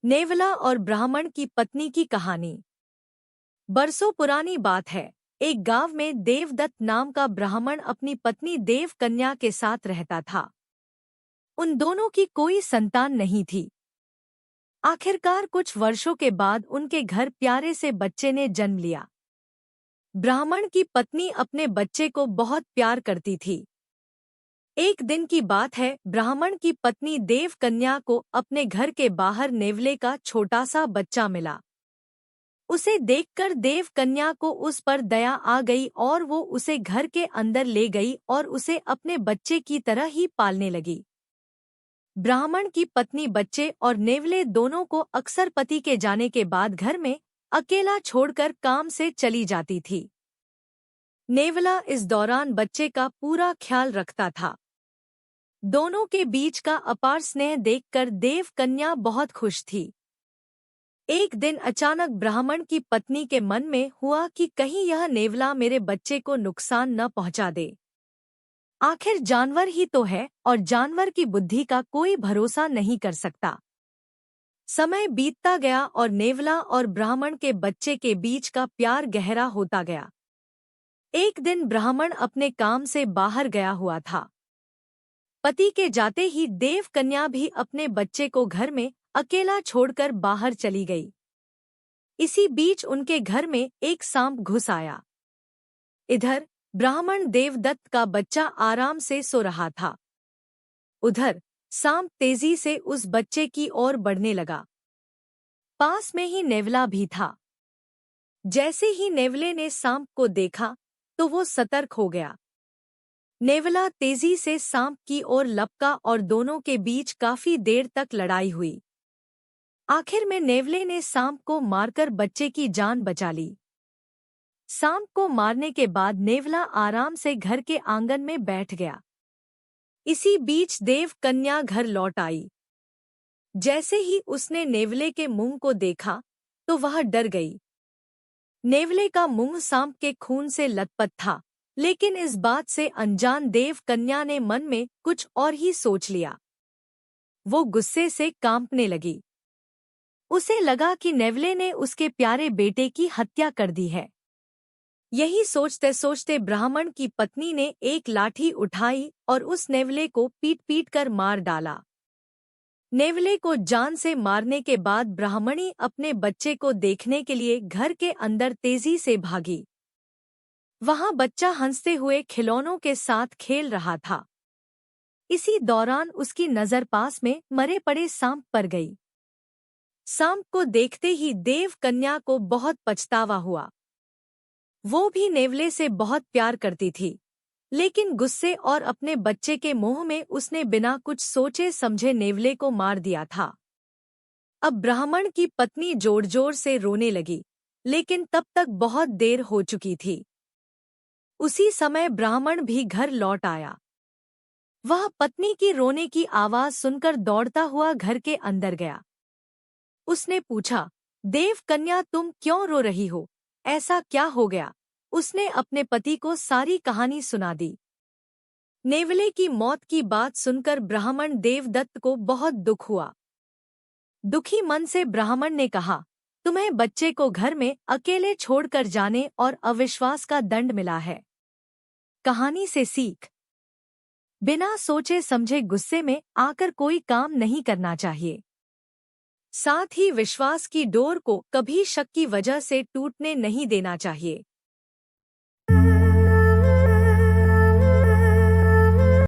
नेवला और ब्राह्मण की पत्नी की कहानी। बरसों पुरानी बात है। एक गांव में देवदत्त नाम का ब्राह्मण अपनी पत्नी देवकन्या के साथ रहता था। उन दोनों की कोई संतान नहीं थी। आखिरकार कुछ वर्षों के बाद उनके घर प्यारे से बच्चे ने जन्म लिया। ब्राह्मण की पत्नी अपने बच्चे को बहुत प्यार करती थी। एक दिन की बात है, ब्राह्मण की पत्नी देवकन्या को अपने घर के बाहर नेवले का छोटा सा बच्चा मिला। उसे देखकर देवकन्या को उस पर दया आ गई और वो उसे घर के अंदर ले गई और उसे अपने बच्चे की तरह ही पालने लगी। ब्राह्मण की पत्नी बच्चे और नेवले दोनों को अक्सर पति के जाने के बाद घर में अकेला छोड़कर काम से चली जाती थी। नेवला इस दौरान बच्चे का पूरा ख्याल रखता था। दोनों के बीच का अपार स्नेह देखकर देवकन्या बहुत खुश थी। एक दिन अचानक ब्राह्मण की पत्नी के मन में हुआ कि कहीं यह नेवला मेरे बच्चे को नुकसान न पहुंचा दे। आखिर जानवर ही तो है और जानवर की बुद्धि का कोई भरोसा नहीं कर सकता। समय बीतता गया और नेवला और ब्राह्मण के बच्चे के बीच का प्यार गहरा होता गया। एक दिन ब्राह्मण अपने काम से बाहर गया हुआ था। पति के जाते ही देवकन्या भी अपने बच्चे को घर में अकेला छोड़कर बाहर चली गई। इसी बीच उनके घर में एक सांप घुस आया। इधर ब्राह्मण देवदत्त का बच्चा आराम से सो रहा था। उधर सांप तेजी से उस बच्चे की ओर बढ़ने लगा। पास में ही नेवला भी था। जैसे ही नेवले ने सांप को देखा तो वो सतर्क हो गया। नेवला तेजी से सांप की ओर लपका और दोनों के बीच काफी देर तक लड़ाई हुई। आखिर में नेवले ने सांप को मारकर बच्चे की जान बचा ली। सांप को मारने के बाद नेवला आराम से घर के आंगन में बैठ गया। इसी बीच देवकन्या घर लौट आई। जैसे ही उसने नेवले के मुंह को देखा तो वह डर गई। नेवले का मुंह सांप के खून से लथपथ था, लेकिन इस बात से अनजान देवकन्या ने मन में कुछ और ही सोच लिया। वो गुस्से से कांपने लगी। उसे लगा कि नेवले ने उसके प्यारे बेटे की हत्या कर दी है। यही सोचते सोचते ब्राह्मण की पत्नी ने एक लाठी उठाई और उस नेवले को पीट पीट कर मार डाला। नेवले को जान से मारने के बाद ब्राह्मणी अपने बच्चे को देखने के लिए घर के अंदर तेजी से भागी। वहां बच्चा हंसते हुए खिलौनों के साथ खेल रहा था। इसी दौरान उसकी नजर पास में मरे पड़े सांप पर गई। सांप को देखते ही देवकन्या को बहुत पछतावा हुआ। वो भी नेवले से बहुत प्यार करती थी, लेकिन गुस्से और अपने बच्चे के मोह में उसने बिना कुछ सोचे समझे नेवले को मार दिया था। अब ब्राह्मण की पत्नी जोर जोर से रोने लगी, लेकिन तब तक बहुत देर हो चुकी थी। उसी समय ब्राह्मण भी घर लौट आया। वह पत्नी की रोने की आवाज सुनकर दौड़ता हुआ घर के अंदर गया। उसने पूछा, देवकन्या तुम क्यों रो रही हो? ऐसा क्या हो गया? उसने अपने पति को सारी कहानी सुना दी। नेवले की मौत की बात सुनकर ब्राह्मण देवदत्त को बहुत दुख हुआ। दुखी मन से ब्राह्मण ने कहा, तुम्हें बच्चे को घर में अकेले छोड़कर जाने और अविश्वास का दंड मिला है। कहानी से सीख, बिना सोचे समझे गुस्से में आकर कोई काम नहीं करना चाहिए। साथ ही विश्वास की डोर को कभी शक की वजह से टूटने नहीं देना चाहिए।